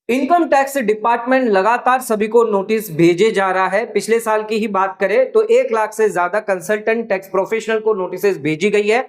Income tax department लगातार सभी को नोटिस भेजे जा रहा है। पिछले साल की ही बात करें तो 1 लाख से ज्यादा कंसल्टेंट टैक्स प्रोफेशनल को नोटिस भेजी गई है।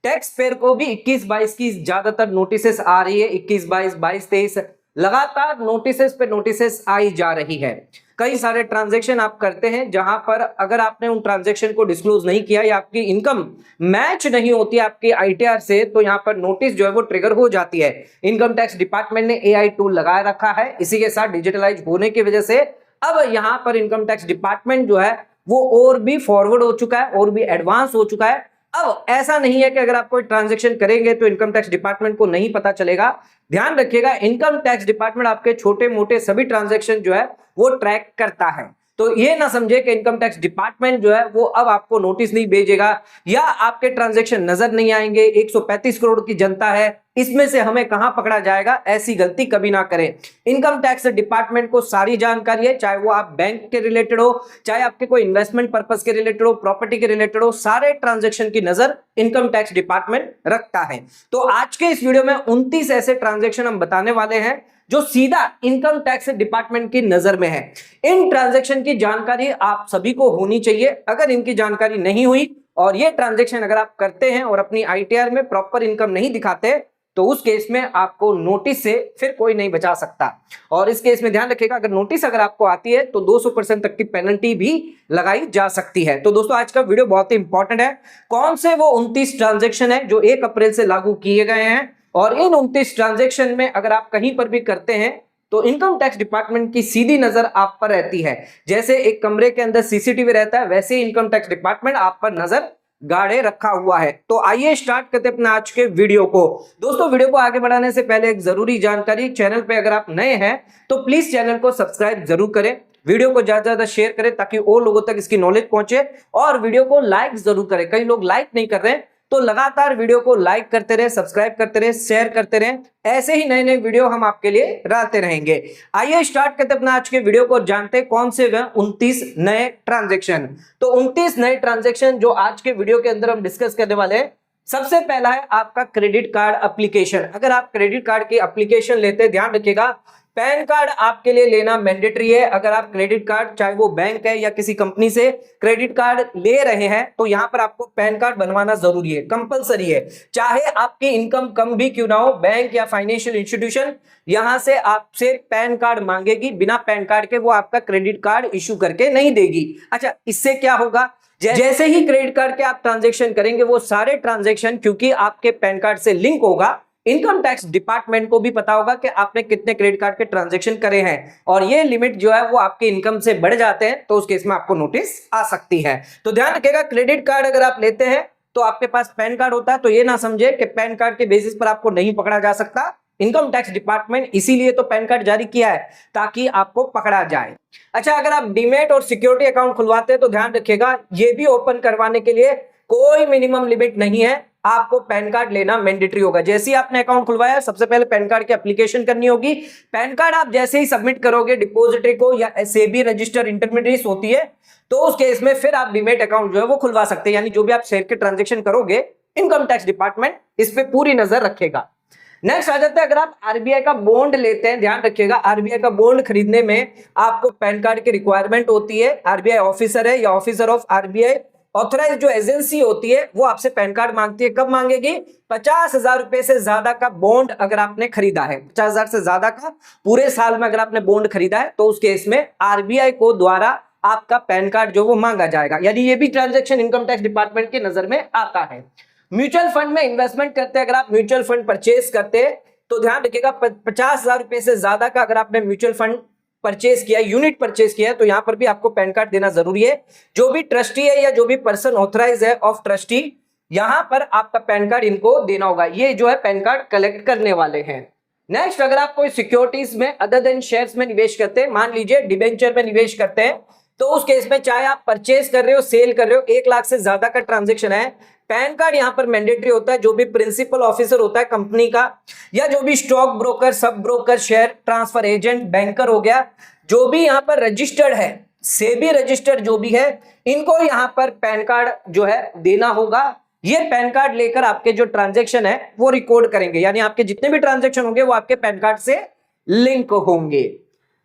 टैक्स पेयर को भी 21-22 की ज्यादातर नोटिस आ रही है। 21-22, 22-23 लगातार नोटिस पे नोटिस आई जा रही है। कई सारे ट्रांजैक्शन आप करते हैं जहां पर अगर आपने उन ट्रांजैक्शन को डिस्क्लोज नहीं किया या आपकी इनकम मैच नहीं होती आपकी आईटीआर से, तो यहां पर नोटिस जो है वो ट्रिगर हो जाती है। इनकम टैक्स डिपार्टमेंट ने एआई टूल लगा रखा है। इसी के साथ डिजिटलाइज होने की वजह से अब यहां पर इनकम टैक्स डिपार्टमेंट जो है वो और भी फॉरवर्ड हो चुका है और भी एडवांस हो चुका है। अब ऐसा नहीं है कि अगर आप कोई ट्रांजैक्शन करेंगे तो इनकम टैक्स डिपार्टमेंट को नहीं पता चलेगा। ध्यान रखिएगा, इनकम टैक्स डिपार्टमेंट आपके छोटे मोटे सभी ट्रांजैक्शन जो है वो ट्रैक करता है। तो ये ना समझे कि इनकम टैक्स डिपार्टमेंट जो है वो अब आपको नोटिस नहीं भेजेगा या आपके ट्रांजैक्शन नजर नहीं आएंगे। 135 करोड़ की जनता है, इसमें से हमें कहां पकड़ा जाएगा, ऐसी गलती कभी ना करें। इनकम टैक्स डिपार्टमेंट को सारी जानकारी है, चाहे वो आप बैंक के रिलेटेड हो, चाहे आपके कोई इन्वेस्टमेंट पर्पस के रिलेटेड हो, प्रॉपर्टी के रिलेटेड हो, सारे ट्रांजैक्शन की नजर इनकम टैक्स डिपार्टमेंट रखता है। तो आज के इस वीडियो में 29 ऐसे ट्रांजैक्शन हम बताने वाले हैं जो सीधा इनकम टैक्स डिपार्टमेंट की नजर में है। इन ट्रांजैक्शन की जानकारी आप सभी को होनी चाहिए। अगर इनकी जानकारी नहीं हुई और ये ट्रांजैक्शन अगर आप करते हैं और अपनी आईटीआर में प्रॉपर इनकम नहीं दिखाते, तो उस केस में आपको नोटिस से फिर कोई नहीं बचा सकता। और इस केस में ध्यान रखिएगा, अगर नोटिस अगर आपको आती है तो 200% तक की पेनल्टी भी लगाई जा सकती है। तो दोस्तों, आज का वीडियो बहुत ही इंपॉर्टेंट है। कौन से वो 29 ट्रांजैक्शन है जो 1 अप्रैल से लागू किए गए हैं, और इन 29 ट्रांजैक्शन में अगर आप कहीं पर भी करते हैं तो इनकम टैक्स डिपार्टमेंट की सीधी नजर आप पर रहती है। जैसे एक कमरे के अंदर सीसीटीवी रहता है, वैसे ही इनकम टैक्स डिपार्टमेंट आप पर नजर गाड़े रखा हुआ है। तो आइए स्टार्ट करते हैं अपने आज के वीडियो को। दोस्तों, वीडियो को आगे बढ़ाने से पहले एक जरूरी जानकारी, चैनल पे अगर आप नए हैं तो प्लीज चैनल को सब्सक्राइब जरूर करें, वीडियो को ज्यादा ज्यादा शेयर करें ताकि और लोगों तक इसकी नॉलेज पहुंचे, और वीडियो को लाइक जरूर करें। कई लोग लाइक नहीं कर रहे हैं, तो लगातार वीडियो को लाइक करते रहे, सब्सक्राइब करते रहे, शेयर करते रहे। ऐसे ही नए नए वीडियो हम आपके लिए लाते रहेंगे। आइए स्टार्ट करते अपना आज के वीडियो को, जानते हैं कौन से 29 नए ट्रांजैक्शन। तो 29 नए ट्रांजैक्शन जो आज के वीडियो के अंदर हम डिस्कस करने वाले हैं। सबसे पहला है आपका क्रेडिट कार्ड एप्लीकेशन। अगर आप क्रेडिट कार्ड की एप्लीकेशन लेते हैं, ध्यान रखिएगा, पैन कार्ड आपके लिए लेना मैंडेटरी है। अगर आप क्रेडिट कार्ड, चाहे वो बैंक है या किसी कंपनी से क्रेडिट कार्ड ले रहे हैं, तो यहां पर आपको पैन कार्ड बनवाना जरूरी है, कंपलसरी है। चाहे आपकी इनकम कम भी क्यों ना हो, बैंक या फाइनेंशियल इंस्टीट्यूशन यहां से आपसे पैन कार्ड मांगेगी। बिना पैन कार्ड के वो आपका क्रेडिट कार्ड इश्यू करके नहीं देगी। अच्छा, इससे क्या होगा, जैसे ही क्रेडिट कार्ड के आप ट्रांजेक्शन करेंगे, वो सारे ट्रांजेक्शन क्योंकि आपके पैन कार्ड से लिंक होगा, इनकम टैक्स डिपार्टमेंट को भी पता होगा कि आपने कितने क्रेडिट कार्ड के ट्रांजैक्शन करे हैं, और ये लिमिट जो है वो आपकी इनकम से बढ़ जाते हैं, तो उस केस में आपको नोटिस आ सकती है। तो ध्यान रखिएगा, क्रेडिट कार्ड अगर आप लेते हैं तो आपके पास पैन कार्ड होता है, तो ये ना समझे कि पैन कार्ड के बेसिस पर आपको नहीं पकड़ा जा सकता। इनकम टैक्स डिपार्टमेंट इसीलिए तो पैन कार्ड जारी किया है, ताकि आपको पकड़ा जाए। अच्छा, अगर आप डीमेट और सिक्योरिटी अकाउंट खुलवाते हैं तो ध्यान रखिएगा, ये भी ओपन करवाने के लिए कोई मिनिमम लिमिट नहीं है, आपको पैन कार्ड लेना मैंडेटरी होगा। जैसे ही आपने अकाउंट खुलवाया, सबसे पहले पैन कार्ड की एप्लीकेशन करनी होगी। पैन कार्ड आप जैसे ही सबमिट करोगे डिपॉजिटरी को या सेबी रजिस्टर्ड इंटरमीडिएट होती है, तो उस केस में फिर आप डीमेट अकाउंट जो है वो खुलवा सकते हैं। यानी जो भी आप शेयर के ट्रांजेक्शन करोगे, इनकम टैक्स डिपार्टमेंट इस पे पूरी नजर रखेगा। नेक्स्ट आ जाता है, अगर आप आरबीआई का बॉन्ड लेते हैं, ध्यान रखिएगा, आरबीआई का बॉन्ड खरीदने में आपको पैन कार्ड की रिक्वायरमेंट होती है। आरबीआई ऑफिसर है या ऑफिसर ऑफ आरबीआई ऑथराइज जो एजेंसी होती है वो आपसे पैन कार्ड मांगती है। कब मांगेगी? 50,000 रुपए से ज्यादा का बॉन्ड अगर आपने खरीदा है, 50,000 से ज्यादा का पूरे साल में अगर आपने बॉन्ड खरीदा है, तो उस केस में आरबीआई को द्वारा आपका पैन कार्ड जो वो मांगा जाएगा। यानी ये भी ट्रांजैक्शन इनकम टैक्स डिपार्टमेंट की नजर में आता है। म्यूचुअल फंड में इन्वेस्टमेंट करते हैं, अगर आप म्यूचुअल फंड परचेज करते हैं तो ध्यान रखिएगा, 50,000 रुपए से ज्यादा का अगर आपने म्यूचुअल फंड परचेज किया, यूनिट परचेज किया, तो यहां पर भी आपको पैन कार्ड देना जरूरी है। जो भी ट्रस्टी है या जो भी पर्सन ऑथराइज है ऑफ ट्रस्टी, यहां पर आपका पैन कार्ड इनको देना होगा। ये जो है पैन कार्ड कलेक्ट करने वाले हैं। नेक्स्ट, अगर आप कोई सिक्योरिटीज में अदर देन शेयर्स में निवेश करते हैं, मान लीजिए डिबेंचर में निवेश करते हैं, तो उस केस में चाहे आप परचेज कर रहे हो, सेल कर रहे हो, 1 लाख से ज्यादा का ट्रांजेक्शन है, पैन कार्ड यहां पर मैंडेटरी होता है। जो भी प्रिंसिपल ऑफिसर होता है कंपनी का, या जो भी stock broker, sub broker, share transfer agent, banker हो गया, जो भी यहां पर रजिस्टर्ड है, सेबी रजिस्टर्ड जो भी है, इनको यहां पर पैन कार्ड जो है देना होगा। ये पैन कार्ड लेकर आपके जो ट्रांजैक्शन है वो रिकॉर्ड करेंगे। यानी आपके जितने भी ट्रांजैक्शन होंगे वो आपके पैन कार्ड से लिंक होंगे।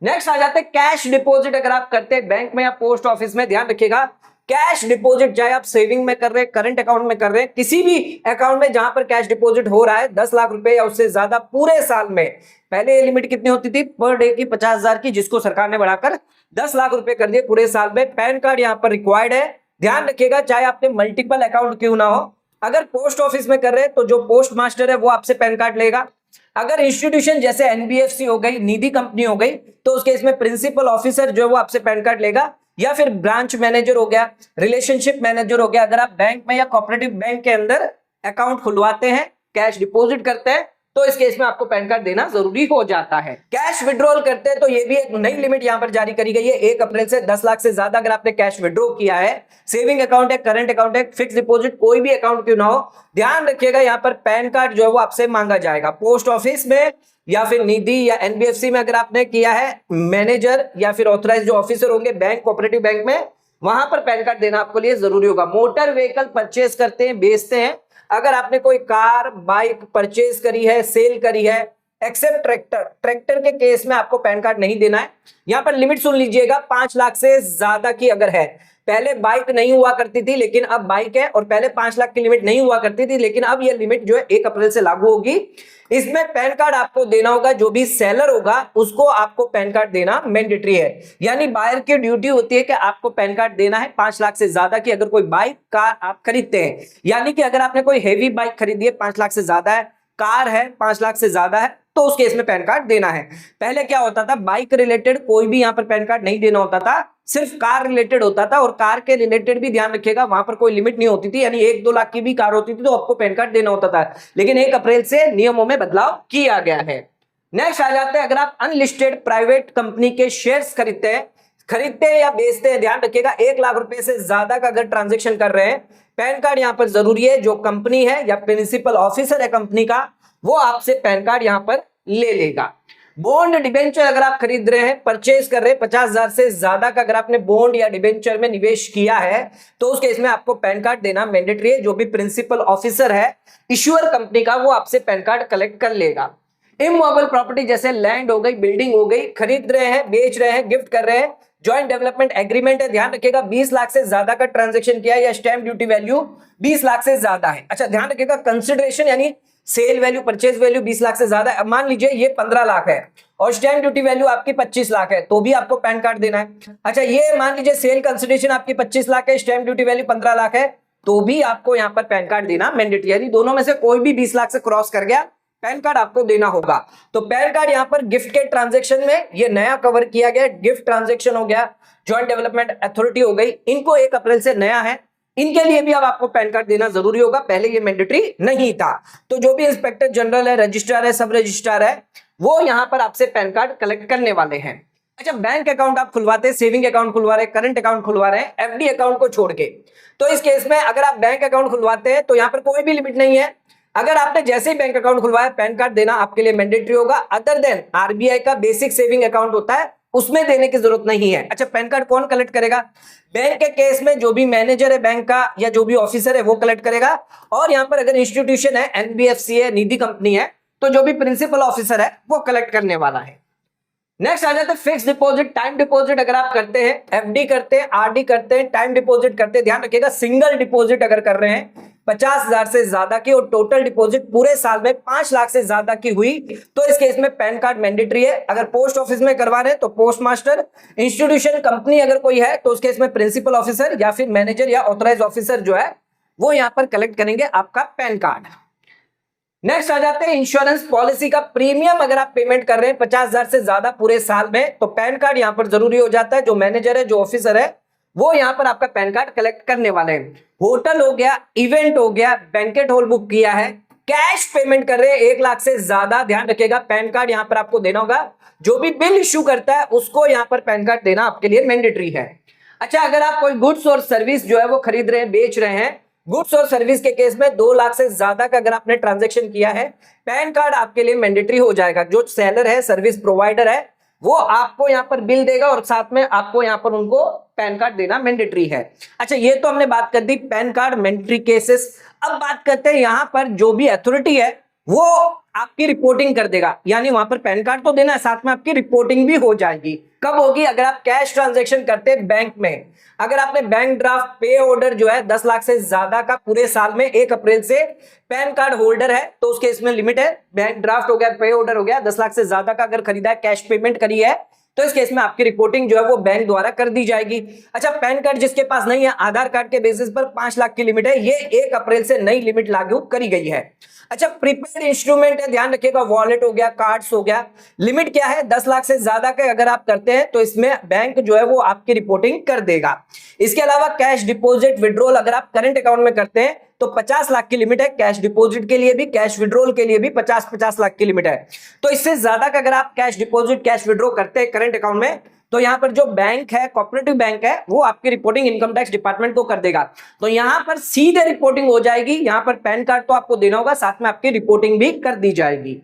नेक्स्ट आ जाते हैं कैश डिपॉजिट। अगर आप करते हैं बैंक में या पोस्ट ऑफिस में, ध्यान रखिएगा कैश डिपॉजिट चाहे आप सेविंग में कर रहे हैं, करंट अकाउंट में कर रहे हैं, किसी भी अकाउंट में जहां पर कैश डिपॉजिट हो रहा है 10 लाख रुपए या उससे ज्यादा पूरे साल में, पहले ये लिमिट कितनी होती थी पर डे की 50,000 की, जिसको सरकार ने बढ़ाकर 10 लाख रुपए कर दिए पूरे साल में। पैन कार्ड यहां पर रिक्वायर्ड है। ध्यान रखिएगा चाहे आपने मल्टीपल अकाउंट क्यों ना हो, अगर पोस्ट ऑफिस में कर रहे हैं तो जो पोस्ट मास्टर है वो आपसे पैन कार्ड लेगा। अगर इंस्टीट्यूशन जैसे एनबीएफसी हो गई, निधि कंपनी हो गई, तो उसके इसमें प्रिंसिपल ऑफिसर जो है वो आपसे पैन कार्ड लेगा, या फिर ब्रांच मैनेजर हो गया, रिलेशनशिप मैनेजर हो गया। अगर आप बैंक में या कोऑपरेटिव बैंक के अंदर अकाउंट खुलवाते हैं, कैश डिपॉजिट करते हैं, तो इस केस में आपको पैन कार्ड देना जरूरी हो जाता है। कैश विड्रॉल करते हैं तो ये भी एक नई लिमिट यहां पर जारी करी गई है 1 अप्रैल से। 10 लाख से ज्यादा अगर आपने कैश विड्रॉ किया है, सेविंग अकाउंट है, करंट अकाउंट है, फिक्स डिपॉजिट, कोई भी अकाउंट क्यों ना हो, ध्यान रखिएगा यहां पर पैन कार्ड जो है वो आपसे मांगा जाएगा। पोस्ट ऑफिस में या फिर निधि या एनबीएफसी में अगर आपने किया है, मैनेजर या फिर ऑथराइज जो ऑफिसर होंगे बैंक, कोऑपरेटिव बैंक में, वहां पर पैन कार्ड देना आपके लिए जरूरी होगा। मोटर व्हीकल परचेज करते हैं, बेचते हैं, अगर आपने कोई कार बाइक परचेज करी है, सेल करी है, एक्सेप्ट ट्रैक्टर, ट्रैक्टर के केस में आपको पैन कार्ड नहीं देना है। यहां पर लिमिट सुन लीजिएगा 5 लाख से ज्यादा की अगर है, पहले बाइक नहीं हुआ करती थी लेकिन अब बाइक है, और पहले 5 लाख की लिमिट नहीं हुआ करती थी लेकिन अब यह लिमिट जो है 1 अप्रैल से लागू होगी। इसमें पैन कार्ड आपको देना होगा, जो भी सेलर होगा उसको आपको पैन कार्ड देना मैंडेटरी है। यानी बायर की ड्यूटी होती है कि आपको पैन कार्ड देना है 5 लाख से ज्यादा की अगर कोई बाइक कार आप खरीदते हैं। यानी कि अगर आपने कोई हेवी बाइक खरीदी है 5 लाख से ज्यादा है, कार है 5 लाख से ज्यादा है, तो उस केस में पैन कार्ड देना है। पहले क्या होता था, बाइक रिलेटेड कोई भी यहां पर पैन कार्ड नहीं देना होता था, सिर्फ कार रिलेटेड होता था, और कार के रिलेटेड भी ध्यान रखिएगा वहां पर कोई लिमिट नहीं होती थी, यानी 1-2 लाख की भी कार होती थी तो आपको पैन कार्ड देना होता था। लेकिन 1 अप्रैल से नियमों में बदलाव किया गया है। नेक्स्ट आ जाते हैं अगर आप अनलिस्टेड प्राइवेट कंपनी के शेयर्स खरीदते हैं या बेचते हैं, ध्यान रखिएगा 1 लाख रुपए से ज्यादा का अगर ट्रांजेक्शन कर रहे हैं, पैन कार्ड यहां पर जरूरी है। जो कंपनी है या प्रिंसिपल ऑफिसर है कंपनी का, वो आपसे पैन कार्ड यहां पर ले लेगा। बॉन्ड डिबेंचर अगर आप खरीद रहे हैं, परचेज कर रहे हैं, 50,000 से ज्यादा का अगर आपने बॉन्ड या डिबेंचर में निवेश किया है, तो उस केस में आपको पैन कार्ड देना मैंडेटरी है। जो भी प्रिंसिपल ऑफिसर है इश्यूअर कंपनी का, वो आपसे पैन कार्ड कलेक्ट कर लेगा। इमूवेबल प्रॉपर्टी जैसे लैंड हो गई, बिल्डिंग हो गई, खरीद रहे हैं, बेच रहे हैं, गिफ्ट कर रहे हैं, जॉइंट डेवलपमेंट एग्रीमेंट है, ध्यान रखिएगा 20 लाख से ज्यादा का ट्रांजैक्शन किया है या स्टैंप ड्यूटी वैल्यू 20 लाख से ज्यादा है। अच्छा ध्यान रखिएगा कंसिडरेशन यानी sale value, purchase value 20 lakh से ज्यादा है। अब मान लीजिए ये 15 लाख है और स्टैंप ड्यूटी वैल्यू आपकी 25 लाख है, तो भी आपको पैन कार्ड देना है। अच्छा ये मान लीजिए सेल कंसिडरेशन आपकी 25 लाख है, स्टैंप ड्यूटी वैल्यू 15 लाख है, तो भी आपको यहां पर पैन कार्ड देना मैंडेटरी, यानी दोनों में से कोई भी 20 लाख से क्रॉस कर गया, पैन कार्ड आपको देना होगा। तो पैन कार्ड यहां पर गिफ्ट के ट्रांजैक्शन में ये नया कवर किया गया, गिफ्ट ट्रांजैक्शन हो गया, जॉइंट डेवलपमेंट अथॉरिटी हो गई, इनको 1 अप्रैल से नया है, इनके लिए भी अब आपको पैन कार्ड देना जरूरी होगा, पहले ये मैंडेटरी नहीं था। तो जो भी इंस्पेक्टर जनरल है, रजिस्ट्रार है, सब रजिस्ट्रार है, वो यहां पर आपसे पैन कार्ड कलेक्ट करने वाले हैं। अच्छा बैंक अकाउंट आप खुलवाते हैं, सेविंग अकाउंट खुलवा रहे हैं, करंट अकाउंट खुलवा रहे हैं, एफडी अकाउंट को छोड़ के, तो इस केस में अगर आप बैंक अकाउंट खुलवाते हैं तो यहां पर कोई भी लिमिट नहीं है। अगर आपने जैसे ही बैंक अकाउंट खुलवाया, पैन कार्ड देना आपके लिए मैंडेटरी होगा। अदर देन आरबीआई का बेसिक सेविंग अकाउंट होता है, उसमें देने की जरूरत नहीं है। अच्छा पैन कार्ड कौन कलेक्ट करेगा? बैंक के केस में जो भी मैनेजर है बैंक का या जो भी ऑफिसर है वो कलेक्ट करेगा, और यहां पर अगर इंस्टीट्यूशन है, एनबीएफसी है, निधि कंपनी है, तो जो भी प्रिंसिपल ऑफिसर है वो कलेक्ट करने वाला है। नेक्स्ट आ जाता है फिक्स डिपॉजिट, टाइम डिपॉजिट अगर आप करते हैं, एफडी करते हैं, आरडी करते हैं, टाइम डिपॉजिट करते हैं, ध्यान रखिएगा सिंगल डिपॉजिट अगर कर रहे हैं 50,000 से ज्यादा की और टोटल डिपॉजिट पूरे साल में 5 लाख से ज्यादा की हुई, तो इस केस में पैन कार्ड मैंडेटरी है। अगर पोस्ट ऑफिस में करवा रहे हैं तो पोस्ट मास्टर, इंस्टीट्यूशन कंपनी अगर कोई है तो उस केस में प्रिंसिपल ऑफिसर या फिर मैनेजर या ऑथराइज ऑफिसर जो है वो यहां पर कलेक्ट करेंगे आपका पैन कार्ड। नेक्स्ट आ जाते हैं इंश्योरेंस पॉलिसी का प्रीमियम अगर आप पेमेंट कर रहे हैं 50,000 से ज्यादा पूरे साल में, तो पैन कार्ड यहां पर जरूरी हो जाता है। जो मैनेजर है, जो ऑफिसर है, वो यहां पर आपका पैन कार्ड कलेक्ट करने वाले हैं। होटल हो गया, इवेंट हो गया, बैंकेट हॉल बुक किया है, कैश पेमेंट कर रहे हैं 1 लाख से ज्यादा, ध्यान रखिएगा पैन कार्ड यहां पर आपको देना होगा। जो भी बिल इश्यू करता है उसको यहां पर पैन कार्ड देना आपके लिए मैंडेटरी है। अच्छा अगर आप कोई गुड्स और सर्विस जो है वो खरीद रहे हैं, बेच रहे हैं, गुड्स और सर्विस के केस में 2 लाख से ज्यादा का अगर आपने ट्रांजैक्शन किया है, पैन कार्ड आपके लिए मैंडेटरी हो जाएगा। जो सेलर है, सर्विस प्रोवाइडर है, वो आपको यहां पर बिल देगा और साथ में आपको यहां पर उनको पैन कार्ड देना मैंडेटरी है। अच्छा ये तो हमने बात कर दी पैन कार्ड मैंडेटरी केसेस। अब बात करते हैं यहां पर जो भी अथॉरिटी है वो आपकी रिपोर्टिंग कर देगा, यानी वहां पर पैन कार्ड तो देना है, साथ में आपकी रिपोर्टिंग भी हो जाएगी। कब होगी? अगर आप कैश ट्रांजैक्शन करते हैं बैंक में, अगर आपने बैंक ड्राफ्ट पे ऑर्डर जो है 10 लाख से ज्यादा का पूरे साल में 1 अप्रैल से पैन कार्ड होल्डर है तो उसके इसमें लिमिट है, बैंक ड्राफ्ट हो गया, पे ऑर्डर हो गया, 10 लाख से ज्यादा का अगर खरीदा है, कैश पेमेंट करी है, तो इस केस में आपकी रिपोर्टिंग जो है वो बैंक द्वारा कर दी जाएगी। अच्छा, पैन कार्ड जिसके पास नहीं है, आधार कार्ड के बेसिस पर 5 लाख की लिमिट है, ये 1 अप्रैल से नई लिमिट लागू करी गई है। अच्छा, प्रीपेड इंस्ट्रूमेंट है, ध्यान रखिएगा, वॉलेट हो गया, कार्ड्स हो गया, लिमिट क्या है? 10 लाख से ज्यादा के अगर आप करते हैं तो इसमें बैंक जो है वो आपकी रिपोर्टिंग कर देगा। इसके अलावा कैश डिपॉजिट विड्रॉल अगर आप करंट अकाउंट में करते हैं तो 50 लाख की लिमिट है, कैश डिपॉजिट के लिए भी, कैश विड्रॉल के लिए भी 50-50 लाख की लिमिट है। तो इससे ज्यादा का अगर आप कैश डिपॉजिट, कैश विड्रॉ करते हैं करंट अकाउंट में, तो यहां पर जो बैंक है, कोऑपरेटिव बैंक है, वो आपकी रिपोर्टिंग इनकम टैक्स डिपार्टमेंट को कर देगा। तो यहां पर सीधे रिपोर्टिंग हो जाएगी, यहां पर पैन कार्ड तो आपको देना होगा, साथ में आपकी रिपोर्टिंग भी कर दी जाएगी।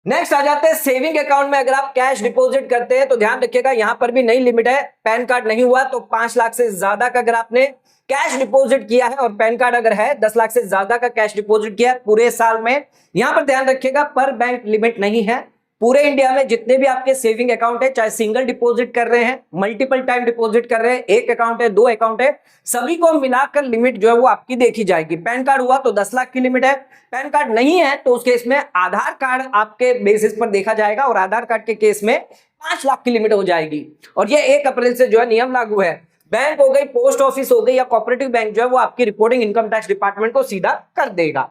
नेक्स्ट आ जाते हैं सेविंग अकाउंट में अगर आप कैश डिपॉजिट करते हैं तो ध्यान रखिएगा यहां पर भी नई लिमिट है, पैन कार्ड नहीं हुआ तो 5 लाख से ज्यादा का अगर आपने कैश डिपॉजिट किया है और पैन कार्ड अगर है 10 लाख से ज्यादा का कैश डिपॉजिट किया है पूरे साल में, यहां पर ध्यान रखिएगा पर बैंक लिमिट नहीं है। पूरे इंडिया में जितने भी आपके सेविंग अकाउंट है, चाहे सिंगल डिपॉजिट कर रहे हैं, मल्टीपल टाइम डिपॉजिट कर रहे हैं, एक अकाउंट है, 2 अकाउंट है, सभी को मिलाकर लिमिट जो है वो आपकी देखी जाएगी। पैन कार्ड हुआ तो 10 लाख की लिमिट है, पैन कार्ड नहीं है तो उस केस में आधार कार्ड आपके बेसिस पर देखा जाएगा और आधार कार्ड के केस में 5 लाख की लिमिट हो जाएगी। और ये 1 अप्रैल से जो है नियम लागू है। बैंक हो गई, पोस्ट ऑफिस हो गई या कोऑपरेटिव बैंक जो है वो आपकी रिपोर्टिंग इनकम टैक्स डिपार्टमेंट को सीधा कर देगा।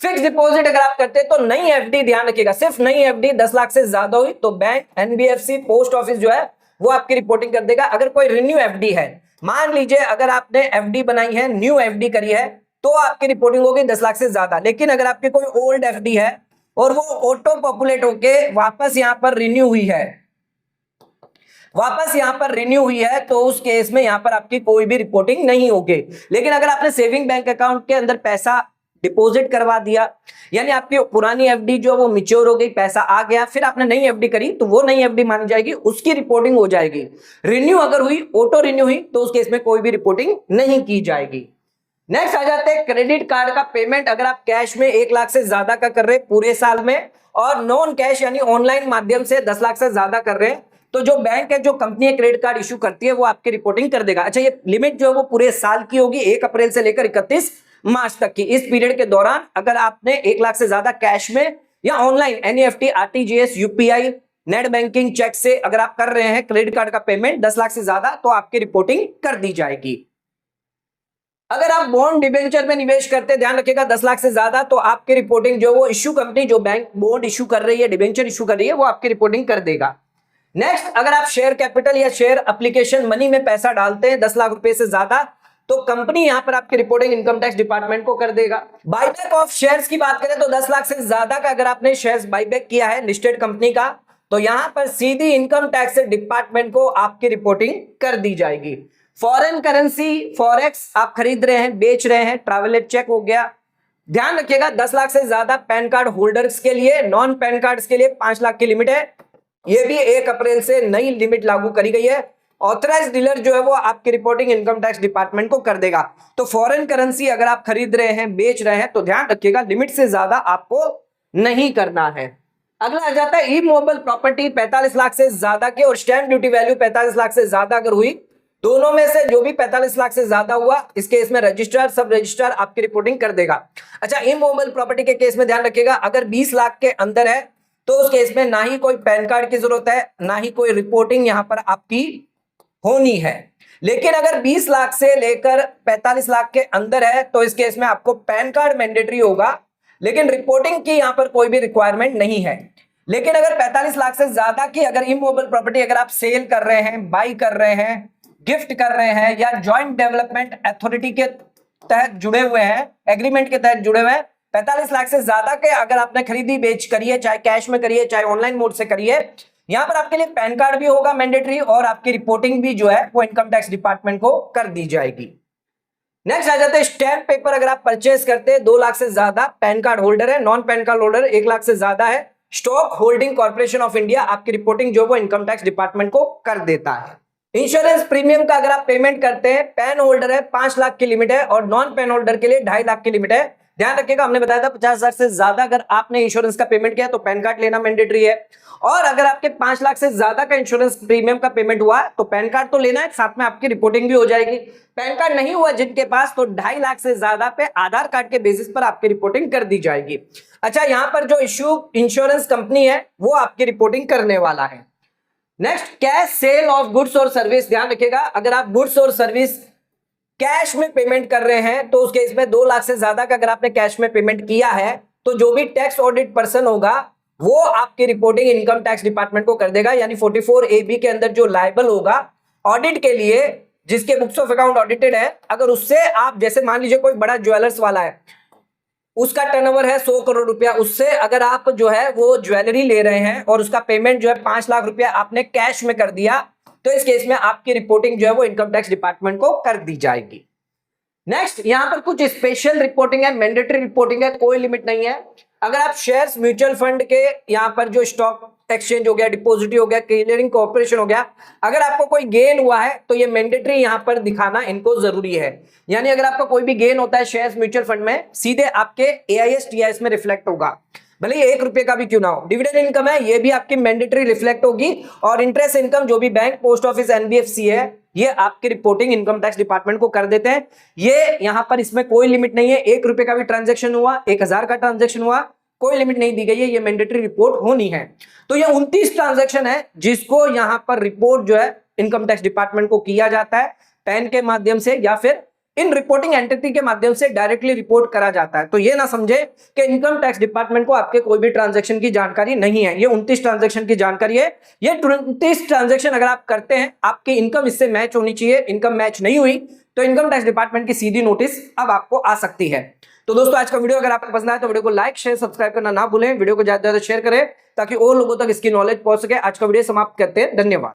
फिक्स डिपॉजिट अगर आप करते हैं तो नई एफडी, ध्यान रखिएगा, सिर्फ नई एफडी 10 लाख से ज्यादा हुई तो बैंक, एनबीएफसी, पोस्ट ऑफिस जो है वो आपकी रिपोर्टिंग कर देगा। अगर कोई रिन्यू एफडी है, मान लीजिए अगर आपने एफडी बनाई है, न्यू एफडी करी है, तो आपकी रिपोर्टिंग होगी 10 लाख से ज्यादा। लेकिन अगर आपकी कोई ओल्ड एफडी है और वो ऑटो पॉपुलेट होके वापस यहां पर रिन्यू हुई है, तो उस केस में यहां पर आपकी कोई भी रिपोर्टिंग नहीं होगी। लेकिन अगर आपने सेविंग बैंक अकाउंट के अंदर पैसा डिपॉजिट करवा दिया, यानी आपकी पुरानी एफडी जो वो मैच्योर हो गई, पैसा आ गया, फिर आपने नई एफडी करी तो वो नई एफडी मानी जाएगी, उसकी रिपोर्टिंग हो जाएगी। रिन्यू अगर हुई, ऑटो रिन्यू हुई, तो उस केस में कोई भी रिपोर्टिंग नहीं की जाएगी। नेक्स्ट आ जाते हैं क्रेडिट कार्ड का पेमेंट। अगर आप कैश में 1 लाख से ज्यादा का कर रहे हैं पूरे साल में और नॉन कैश यानी ऑनलाइन माध्यम से 10 लाख से ज्यादा कर रहे हैं, तो जो बैंक है, जो कंपनी है क्रेडिट कार्ड इशू करती है, वो आपकी रिपोर्टिंग कर देगा। अच्छा, ये लिमिट जो है वो पूरे साल की होगी, 1 अप्रैल से लेकर 31 मार्च तक की। इस पीरियड के दौरान अगर आपने 1 लाख से ज्यादा कैश में या online NEFT, RTGS, UPI, net banking, cheque से अगर आप कर रहे हैं क्रेडिट कार्ड का पेमेंट 10 लाख से ज्यादा, तो आपकी रिपोर्टिंग कर दी जाएगी। अगर आप बॉन्ड डिबेंचर में निवेश करते हैं, ध्यान रखिएगा 10 लाख से ज्यादा, तो आपकी रिपोर्टिंग जो वो इश्यू कंपनी, जो बैंक बॉन्ड इश्यू कर रही है, डिबेंचर इश्यू कर रही है, वो आपकी रिपोर्टिंग कर देगा। नेक्स्ट, अगर आप शेयर कैपिटल या शेयर एप्लीकेशन मनी में पैसा डालते हैं 10 लाख रुपए से ज्यादा, तो कंपनी यहां पर आपकी रिपोर्टिंग इनकम टैक्स डिपार्टमेंट को कर देगा। बायबैक ऑफ शेयर्स की बात करें तो 10 लाख से ज्यादा का अगर आपने शेयर्स बायबैक किया है लिस्टेड कंपनी का, तो यहां पर सीधी इनकम टैक्स डिपार्टमेंट को आपकी रिपोर्टिंग कर दी जाएगी। फॉरेन करेंसी, फॉरेक्स आप खरीद रहे हैं, बेच रहे हैं, ट्रैवलर चेक हो गया, ध्यान रखिएगा 10 लाख से ज्यादा पैन कार्ड होल्डर्स के लिए, नॉन पैन कार्ड्स के लिए 5 लाख की लिमिट है। यह भी 1 अप्रैल से नई लिमिट लागू करी गई है। ऑथराइज डीलर जो है वो आपकी रिपोर्टिंग इनकम टैक्स डिपार्टमेंट को कर देगा। तो फॉरेन करेंसी अगर आप खरीद रहे हैं, बेच रहे हैं, तो ध्यान रखिएगा लिमिट से ज्यादा आपको नहीं करना है। अगला आ जाता है ई मूवेबल प्रॉपर्टी, 45 लाख से ज्यादा के और स्टैंप ड्यूटी वैल्यू 45 लाख से ज्यादा अगर हुई, दोनों में से जो भी 45 लाख से ज्यादा हुआ, इस केस में रजिस्ट्रार, सब रजिस्ट्रार आपकी रिपोर्टिंग कर देगा। अच्छा, ई मूवेबल प्रॉपर्टी के केस में ध्यान रखिएगा अगर 20 लाख के अंदर है तो उस केस में ना ही कोई पैन कार्ड की जरूरत है, ना ही कोई रिपोर्टिंग यहां पर आपकी होनी है। लेकिन अगर 20 लाख से लेकर 45 लाख के अंदर है तो इस केस में आपको पैन कार्ड मैंडेटरी होगा, लेकिन रिपोर्टिंग की यहां पर कोई भी रिक्वायरमेंट नहीं है। लेकिन अगर 45 लाख से ज्यादा की अगर इमूवेबल प्रॉपर्टी अगर आप सेल कर रहे हैं, बाई कर रहे हैं, गिफ्ट कर रहे हैं या जॉइंट डेवलपमेंट अथॉरिटी के तहत जुड़े हुए हैं, एग्रीमेंट के तहत जुड़े हुए हैं, 45 लाख से ज्यादा के अगर आपने खरीदी बेच करिए, चाहे कैश में करिए चाहे ऑनलाइन मोड से करिए, यहां पर आपके लिए पैन कार्ड भी होगा मैंडेटरी और आपकी रिपोर्टिंग भी जो है वो इनकम टैक्स डिपार्टमेंट को कर दी जाएगी। नेक्स्ट आ जाते हैं स्टैंप पेपर। अगर आप परचेस करते हैं 2 लाख से ज्यादा, पैन कार्ड होल्डर है, non pan card holder 1 lakh से ज्यादा है, stock holding corporation of India आपकी रिपोर्टिंग जो वो इनकम टैक्स डिपार्टमेंट को कर देता है। इंश्योरेंस प्रीमियम का अगर आप पेमेंट करते हैं, पैन होल्डर है 5 लाख की लिमिट है और नॉन पैन होल्डर के लिए 2.5 लाख की लिमिट है, ध्यान रखिएगा, हमने बताया था 50,000 से ज्यादा अगर आपने इंश्योरेंस का पेमेंट किया तो पैन कार्ड लेना मैंडेटरी है, और अगर आपके 5 लाख से ज्यादा का इंश्योरेंस प्रीमियम का पेमेंट हुआ तो पैन कार्ड तो लेना है, साथ में आपकी रिपोर्टिंग भी हो जाएगी। पैन कार्ड नहीं हुआ जिनके पास तो 2.5 लाख से ज्यादा पे आधार कार्ड के बेसिस पर आपकी रिपोर्टिंग कर दी जाएगी। अच्छा, यहां पर जो इश्यू इंश्योरेंस कंपनी है वो आपकी रिपोर्टिंग करने वाला है। Next, cash cell of goods और सर्विस। ध्यान रखिएगा, अगर आप गुड्स और सर्विस कैश में पेमेंट कर रहे हैं तो उस केस में 2 लाख से ज्यादा का अगर आपने कैश में पेमेंट किया है तो जो भी टैक्स ऑडिट पर्सन होगा वो आपकी रिपोर्टिंग इनकम टैक्स डिपार्टमेंट को कर देगा। यानी 44AB के अंदर जो लायबल होगा ऑडिट के लिए, जिसके बुक्स ऑफ अकाउंट ऑडिटेड है, अगर उससे आप, जैसे मान लीजिए कोई बड़ा ज्वेलर्स वाला है, उसका टर्नओवर है 100 करोड़ रुपया, उससे अगर आप जो है वो ज्वेलरी ले रहे हैं और उसका पेमेंट जो है 5 लाख रुपया आपने कैश में कर दिया, तो इस केस में आपकी रिपोर्टिंग जो है वो इनकम टैक्स डिपार्टमेंट को कर दी जाएगी। नेक्स्ट, यहां पर कुछ स्पेशल रिपोर्टिंग है, मैंडेटरी रिपोर्टिंग है, कोई लिमिट नहीं है। अगर आप शेयर्स म्यूचुअल फंड के यहां पर जो स्टॉक एक्सचेंज हो गया, डिपॉजिटरी हो गया, क्लियरिंग कॉर्पोरेशन हो गया, अगर आपको कोई गेन हुआ है तो ये मैंडेटरी यहां पर दिखाना इनको जरूरी है। यानी अगर आपका कोई भी गेन होता है शेयर्स म्यूचुअल फंड में, सीधे आपके AIS TIS में रिफ्लेक्ट होगा, भले ही 1 रुपए का भी क्यों ना हो। डिविडेंड इनकम है, ये भी आपकी मैंडेटरी रिफ्लेक्ट होगी, और इंटरेस्ट इनकम जो भी बैंक, पोस्ट ऑफिस, NBFC है, ये आपकी रिपोर्टिंग इनकम टैक्स डिपार्टमेंट को कर देते हैं। ये यहां पर इसमें कोई लिमिट नहीं है, 1 रुपए का भी ट्रांजेक्शन हुआ, 1000 का ट्रांजेक्शन हुआ, कोई लिमिट नहीं दी गई है, ये मैंडेटरी रिपोर्ट होनी है। तो ये 29 ट्रांजेक्शन है जिसको यहां पर रिपोर्ट जो है इनकम टैक्स डिपार्टमेंट को किया जाता है, पैन के माध्यम से या फिर इन रिपोर्टिंग एंटिटी के माध्यम से डायरेक्टली रिपोर्ट करा जाता है। तो ये ना समझे कि इनकम टैक्स डिपार्टमेंट को आपके कोई भी ट्रांजैक्शन की जानकारी नहीं है, ये 29 ट्रांजैक्शन की जानकारी है। ये 29 ट्रांजैक्शन अगर आप करते हैं, आपकी इनकम इससे मैच होनी चाहिए, इनकम मैच नहीं हुई तो इनकम टैक्स डिपार्टमेंट की सीधी नोटिस अब आपको आ सकती है। तो दोस्तों, आज का वीडियो अगर आपको पसंद आए तो वीडियो को लाइक, शेयर, सब्सक्राइब करना ना भूलें, वीडियो को ज्यादा से ज्यादा शेयर करें ताकि और लोगों तक इसकी नॉलेज पहुंच सके। आज का वीडियो समाप्त करते हैं, धन्यवाद।